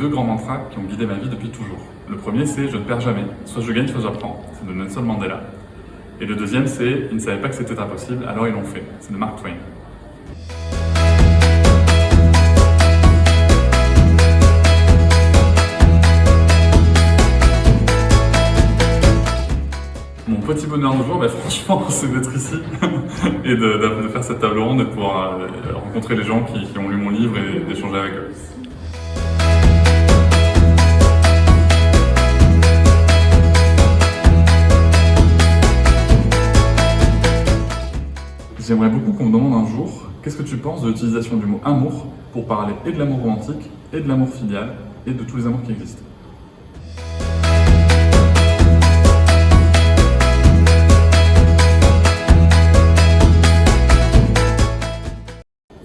deux grands mantras qui ont guidé ma vie depuis toujours. Le premier, c'est « je ne perds jamais ». Soit je gagne, soit j'apprends. C'est de Nelson Mandela. Et le deuxième, c'est « ils ne savaient pas que c'était impossible, alors ils l'ont fait ». C'est de Mark Twain. Mon petit bonheur du jour, franchement, c'est d'être ici et de faire cette table ronde et de pouvoir rencontrer les gens qui ont lu mon livre et d'échanger avec eux. J'aimerais beaucoup qu'on me demande un jour qu'est-ce que tu penses de l'utilisation du mot amour pour parler et de l'amour romantique et de l'amour filial et de tous les amours qui existent.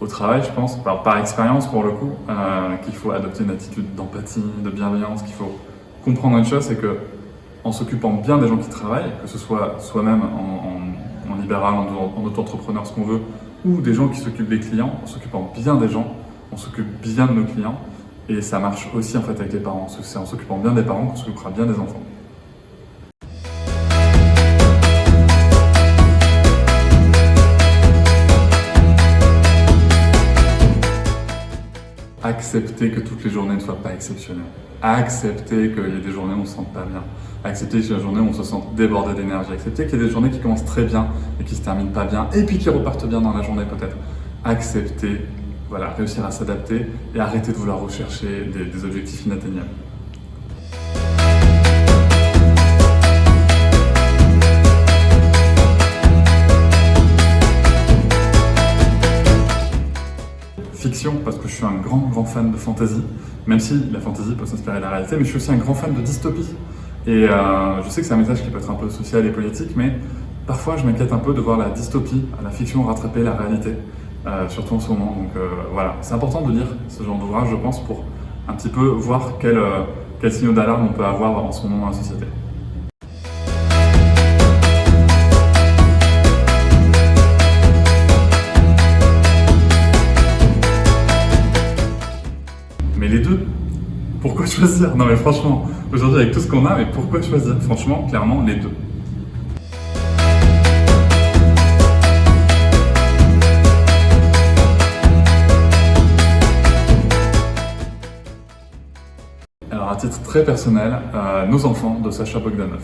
Au travail, je pense, par expérience pour le coup, qu'il faut adopter une attitude d'empathie, de bienveillance, qu'il faut comprendre une chose, c'est que en s'occupant bien des gens qui travaillent, que ce soit soi-même en libéral, en auto-entrepreneur, ce qu'on veut, ou des gens qui s'occupent des clients, en s'occupant bien des gens, on s'occupe bien de nos clients, et ça marche aussi en fait avec les parents. C'est en s'occupant bien des parents qu'on s'occupera bien des enfants. Accepter que toutes les journées ne soient pas exceptionnelles. Accepter qu'il y ait des journées où on ne se sente pas bien. Accepter qu'il y ait des journées où on se sent débordé d'énergie. Accepter qu'il y ait des journées qui commencent très bien et qui se terminent pas bien et puis qui repartent bien dans la journée peut-être. Accepter, voilà, réussir à s'adapter et arrêter de vouloir rechercher des objectifs inatteignables. Fiction, parce que je suis un grand fan de fantasy, même si la fantasy peut s'inspirer de la réalité, mais je suis aussi un grand fan de dystopie. Et je sais que c'est un message qui peut être un peu social et politique, mais parfois je m'inquiète un peu de voir la dystopie, la fiction rattraper la réalité, surtout en ce moment. Donc voilà, c'est important de lire ce genre d'ouvrage, je pense, pour un petit peu voir quels signaux d'alarme on peut avoir en ce moment dans la société. Mais les deux, pourquoi choisir? Non mais franchement, aujourd'hui avec tout ce qu'on a, mais pourquoi choisir? Franchement, clairement, les deux. Alors à titre très personnel, Nos enfants de Sacha Bogdanov.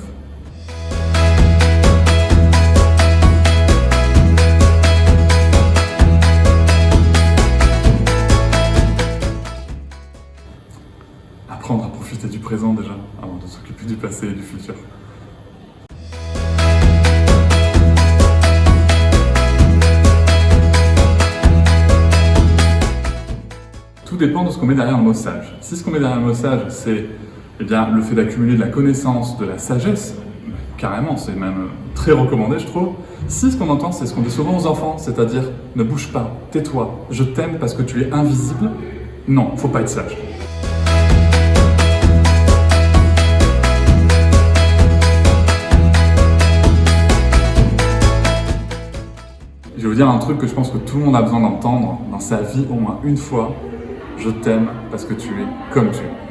Apprendre à profiter du présent déjà, avant de s'occuper du passé et du futur. Tout dépend de ce qu'on met derrière le mot sage. Si ce qu'on met derrière le mot sage, c'est le fait d'accumuler de la connaissance, de la sagesse, carrément, c'est même très recommandé, je trouve. Si ce qu'on entend, c'est ce qu'on dit souvent aux enfants, c'est-à-dire « ne bouge pas, tais-toi, je t'aime parce que tu es invisible », non, faut pas être sage. Je vais vous dire un truc que je pense que tout le monde a besoin d'entendre dans sa vie au moins une fois. Je t'aime parce que tu es comme tu es.